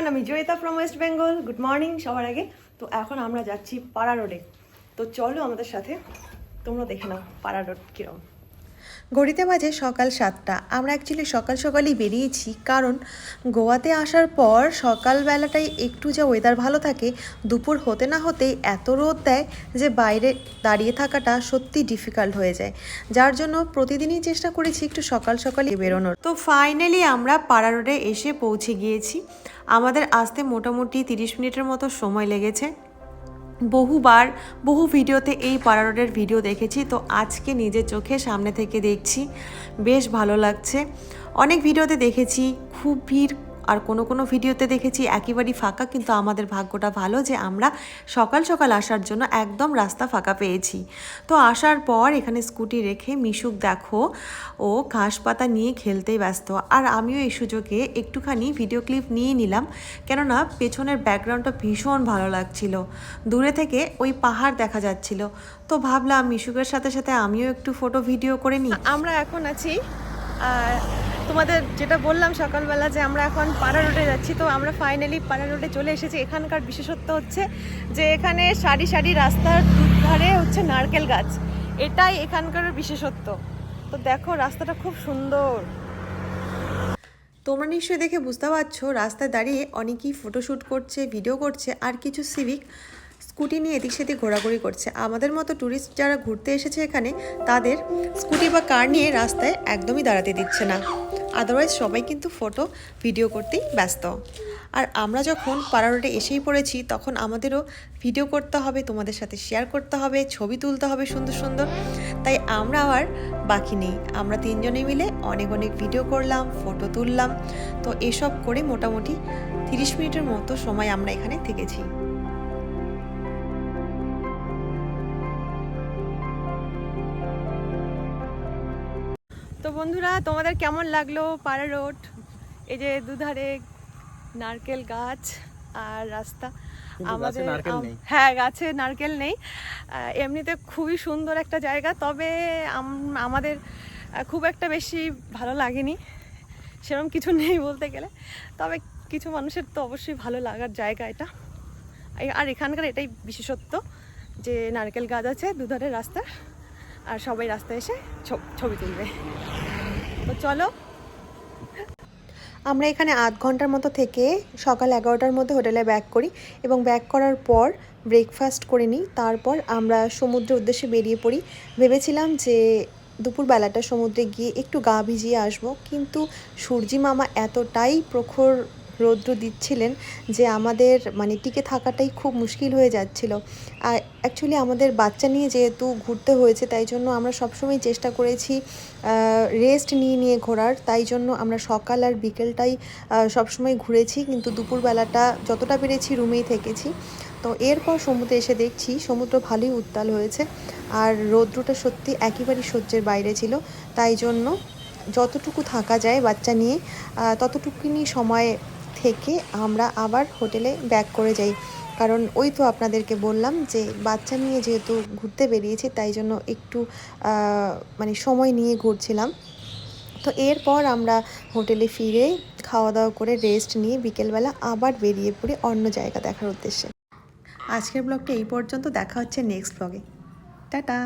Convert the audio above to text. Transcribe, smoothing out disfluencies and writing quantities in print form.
Everyone, আমি Joyita from West Bengal. Good morning সবার আগে। তো এখন আমরা যাচ্ছি পাড়া রোডে। তো চলো আমাদের সাথে, তোমরা দেখে নাও পাড়া রোড কীরকম। ঘড়িতে বাজে সকাল 7টা। আমরা অ্যাকচুয়ালি সকাল সকালই বেরিয়েছি, কারণ গোয়াতে আসার পর সকালবেলাটাই একটু যা ওয়েদার ভালো থাকে, দুপুর হতে না হতেই এত রোদ দেয় যে বাইরে দাঁড়িয়ে থাকাটা সত্যি ডিফিকাল্ট হয়ে যায়। যার জন্য প্রতিদিনই চেষ্টা করেছি একটু সকাল সকালই বেরোনোর। তো ফাইনালি আমরা পাড়া রোডে এসে পৌঁছে গিয়েছি। আমাদের আসতে মোটামুটি 30 মিনিটের মতো সময় লেগেছে। বহু ভিডিওতে এই পাড়া রোডের ভিডিও দেখেছি, তো আজকে নিজের চোখে সামনে থেকে দেখছি, বেশ ভালো লাগছে। অনেক ভিডিওতে দেখেছি খুব ভিড়, আর কোনো ভিডিওতে দেখেছি একেবারেই ফাঁকা, কিন্তু আমাদের ভাগ্যটা ভালো যে আমরা সকাল সকাল আসার জন্য একদম রাস্তা ফাঁকা পেয়েছি। তো আসার পর এখানে স্কুটি রেখে মিশুক দেখো ও ঘাস পাতা নিয়ে খেলতেই ব্যস্ত, আর আমিও এই সুযোগে একটুখানি ভিডিও ক্লিপ নিয়ে নিলাম, কেননা পেছনের ব্যাকগ্রাউন্ডটা ভীষণ ভালো লাগছিল। দূরে থেকে ওই পাহাড় দেখা যাচ্ছিল, তো ভাবলাম মিশুকের সাথে সাথে আমিও একটু ফটো ভিডিও করে নিই। আমরা এখন আছি, আর তোমাদের যেটা বললাম সকালবেলা যে আমরা এখন পাড়া রোডে যাচ্ছি, তো আমরা ফাইনালি পাড়া রোডে চলে এসেছি। এখানকার বিশেষত্ব হচ্ছে যে এখানে সারি সারি রাস্তার দুধারে হচ্ছে নারকেল গাছ, এটাই এখানকার বিশেষত্ব। তো দেখো রাস্তাটা খুব সুন্দর। তোমরা নিশ্চয়ই দেখে বুঝতে পারছো, রাস্তায় দাঁড়িয়ে অনেকেই ফটোশ্যুট করছে, ভিডিও করছে, আর কিছু সিভিক স্কুটি নিয়ে এদিক সেদিক ঘোরাঘুরি করছে। আমাদের মতো ট্যুরিস্ট যারা ঘুরতে এসেছে এখানে, তাদের স্কুটি বা কার নিয়ে রাস্তায় একদমই দাঁড়াতে দিচ্ছে না। আদারওয়াইজ সবাই কিন্তু ফটো ভিডিও করতেই ব্যস্ত। আর আমরা যখন পাড়া রোডে এসেই পড়েছি, তখন আমাদেরও ভিডিও করতে হবে, তোমাদের সাথে শেয়ার করতে হবে, ছবি তুলতে হবে সুন্দর সুন্দর। তাই আমরা আর বাকি নেই, আমরা তিনজনে মিলে অনেক ভিডিও করলাম, ফটো তুললাম। তো এসব করে মোটামুটি 30 মিনিটের মতো সময় আমরা এখানে থেকেছি। তো বন্ধুরা, তোমাদের কেমন লাগলো পাড়া রোড? এই যে দুধারে নারকেল গাছ আর রাস্তা। আমাদের হ্যাঁ, গাছে নারকেল নেই। এমনিতে খুবই সুন্দর একটা জায়গা, তবে আমাদের খুব একটা বেশি ভালো লাগেনি, সেরকম কিছু নেই বলতে গেলে। তবে কিছু মানুষের তো অবশ্যই ভালো লাগার জায়গা এটা। আর এখানকার এটাই বিশেষত্ব যে নারকেল গাছ আছে দুধারে রাস্তা, আর সবাই রাস্তায় এসে ছবি তুলবে। তো চলো। আমরা এখানে আধ ঘন্টার মতো থেকে সকাল 11টার মধ্যে হোটেলে ব্যাক করি, এবং ব্যাক করার পর ব্রেকফাস্ট করে নিই। তারপর আমরা সমুদ্রের উদ্দেশ্যে বেরিয়ে পড়ি। ভেবেছিলাম যে দুপুরবেলাটা সমুদ্রে গিয়ে একটু গা ভিজিয়ে আসবো, কিন্তু সূর্যি মামা এতটাই প্রখর রৌদ্র দিচ্ছিলেন যে আমাদের টিকে থাকাটাই খুব মুশকিল হয়ে যাচ্ছিল। আর অ্যাকচুয়ালি আমাদের বাচ্চা নিয়ে যেহেতু ঘুরতে হয়েছে, তাই জন্য আমরা সবসময় চেষ্টা করেছি রেস্ট নিয়ে ঘোরার। তাই জন্য আমরা সকাল আর বিকেলটাই সবসময় ঘুরেছি, কিন্তু দুপুরবেলাটা যতটা পেরেছি রুমেই থেকেছি। তো এরপর সমুদ্রে এসে দেখছি সমুদ্র ভালোই উত্তাল হয়েছে, আর রৌদ্রটা সত্যি একেবারেই সহ্যের বাইরে ছিল। তাই জন্য যতটুকু থাকা যায় বাচ্চা নিয়ে ততটুকুনি সময় থেকে আমরা আবার হোটেলে ব্যাক করে যাই। কারণ ওই তো আপনাদেরকে বললাম যে বাচ্চা নিয়ে যেহেতু ঘুরতে বেরিয়েছি, তাই জন্য একটু সময় নিয়ে ঘুরছিলাম। তো এরপর আমরা হোটেলে ফিরে খাওয়া দাওয়া করে রেস্ট নিয়ে বিকেলবেলা আবার বেরিয়ে পড়ি অন্য জায়গা দেখার উদ্দেশ্যে। আজকের ব্লগটা এই পর্যন্ত, দেখা হচ্ছে নেক্সট ব্লগে। টাটা।